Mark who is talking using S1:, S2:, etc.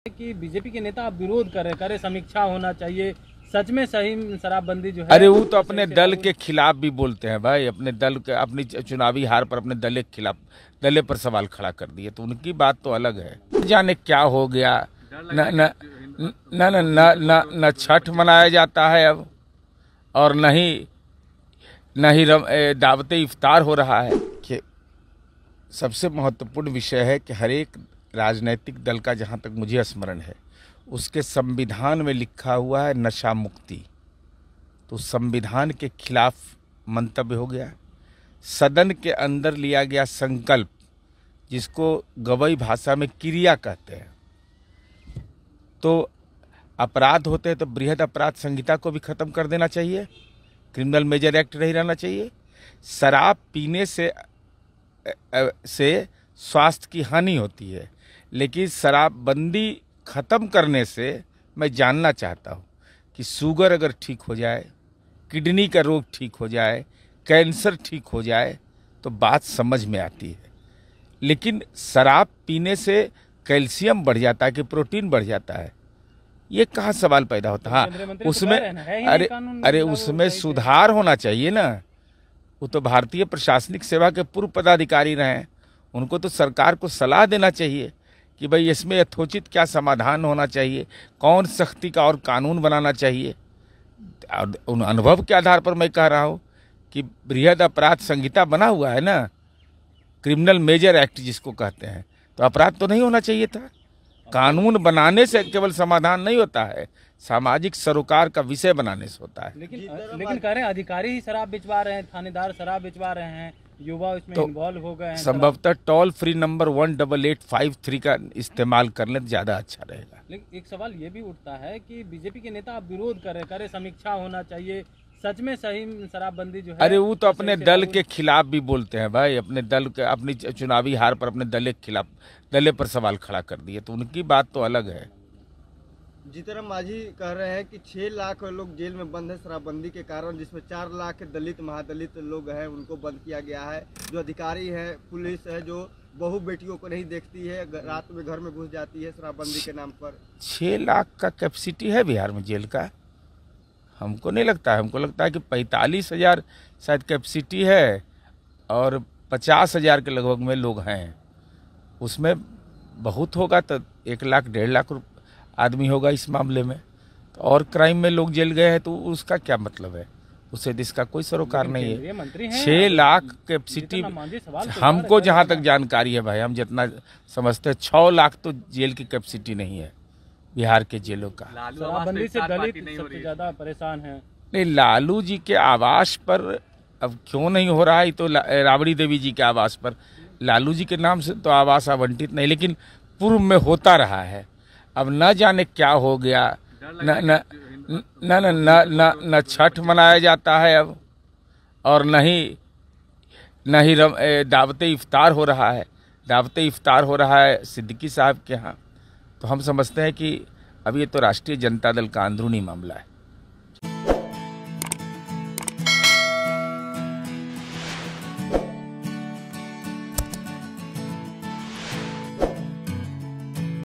S1: कि बीजेपी के नेता अब विरोध करे समीक्षा होना चाहिए, सच में सही शराबबंदी जो है।
S2: अरे वो तो अपने दल के खिलाफ भी बोलते हैं भाई, अपने दल के अपनी चुनावी हार पर अपने दल के खिलाफ दले पर सवाल खड़ा कर दिए, तो उनकी बात तो अलग है। जाने क्या हो गया, न न न न न न न छठ मनाया जाता है अब, और न ही दावते इफ्तार हो रहा है। कि सबसे महत्वपूर्ण विषय है कि हर एक राजनीतिक दल का, जहाँ तक मुझे स्मरण है, उसके संविधान में लिखा हुआ है नशा मुक्ति। तो संविधान के खिलाफ मंतव्य हो गया। सदन के अंदर लिया गया संकल्प, जिसको गवई भाषा में क्रिया कहते हैं, तो अपराध होते हैं तो बृहद अपराध संहिता को भी खत्म कर देना चाहिए, क्रिमिनल मेजर एक्ट नहीं रहना चाहिए। शराब पीने से स्वास्थ्य की हानि होती है, लेकिन शराबबंदी खत्म करने से मैं जानना चाहता हूँ कि शुगर अगर ठीक हो जाए, किडनी का रोग ठीक हो जाए, कैंसर ठीक हो जाए, तो बात समझ में आती है। लेकिन शराब पीने से कैल्शियम बढ़ जाता है कि प्रोटीन बढ़ जाता है, ये कहाँ सवाल पैदा होता है। हाँ, उसमें अरे उसमें सुधार होना चाहिए ना। वो तो भारतीय प्रशासनिक सेवा के पूर्व पदाधिकारी रहे, उनको तो सरकार को सलाह देना चाहिए कि भाई इसमें यथोचित क्या समाधान होना चाहिए, कौन सख्ती का और कानून बनाना चाहिए। उन अनुभव के आधार पर मैं कह रहा हूँ कि बृहद अपराध संहिता बना हुआ है ना, क्रिमिनल मेजर एक्ट जिसको कहते हैं, तो अपराध तो नहीं होना चाहिए था। कानून बनाने से केवल समाधान नहीं होता है, सामाजिक सरोकार का विषय बनाने से होता है।
S1: लेकिन कह रहे हैं अधिकारी ही शराब बिचवा रहे हैं, थानेदार शराब बिचवा रहे हैं, युवा इसमें
S2: तो
S1: इन्वॉल्व हो गए हैं।
S2: संभवतः टोल फ्री नंबर 18853 का इस्तेमाल करने ज्यादा अच्छा रहेगा।
S1: लेकिन एक सवाल ये भी उठता है कि बीजेपी के नेता अब विरोध करे समीक्षा होना चाहिए, सच में सही शराबबंदी जो है।
S2: अरे वो तो अपने दल के खिलाफ भी बोलते हैं भाई, अपने दल के अपनी चुनावी हार पर अपने दल के खिलाफ दले पर सवाल खड़ा कर दिए, तो उनकी बात तो अलग है।
S3: जीतन मांझी कह रहे हैं कि 6 लाख लोग जेल में बंद है शराबबंदी के कारण, जिसमें 4 लाख दलित महादलित लोग हैं, उनको बंद किया गया है। जो अधिकारी है, पुलिस है, जो बहू बेटियों को नहीं देखती है, रात में घर में घुस जाती है शराबबंदी के नाम पर।
S2: 6 लाख का कैपेसिटी है बिहार में जेल का? हमको नहीं लगता है, हमको लगता है कि 45,000 शायद कैपेसिटी है, और 50,000 के लगभग में लोग हैं। उसमें बहुत होगा तो 1 लाख 1.5 लाख आदमी होगा इस मामले में, तो और क्राइम में लोग जेल गए हैं, तो उसका क्या मतलब है? उससे इसका कोई सरोकार नहीं है। 6 लाख कैपेसिटी, हमको जहाँ तक जानकारी है भाई, हम जितना समझते हैं 6 लाख तो जेल की कैपेसिटी नहीं है बिहार के जेलों का।
S1: शराबबंदी से दलित सबसे ज्यादा परेशान है।
S2: नहीं, लालू जी के आवास पर अब क्यों नहीं हो रहा है, तो राबड़ी देवी जी के आवास पर, लालू जी के नाम से तो आवास आवंटित नहीं, लेकिन पूर्व में होता रहा है। अब न जाने क्या हो गया, न न न न न न छठ मनाया जाता है अब, और न ही दावते इफ्तार हो रहा है। दावते इफ्तार हो रहा है सिद्दीकी साहब के यहाँ। तो हम समझते हैं कि अब ये तो राष्ट्रीय जनता दल का अंदरूनी मामला है।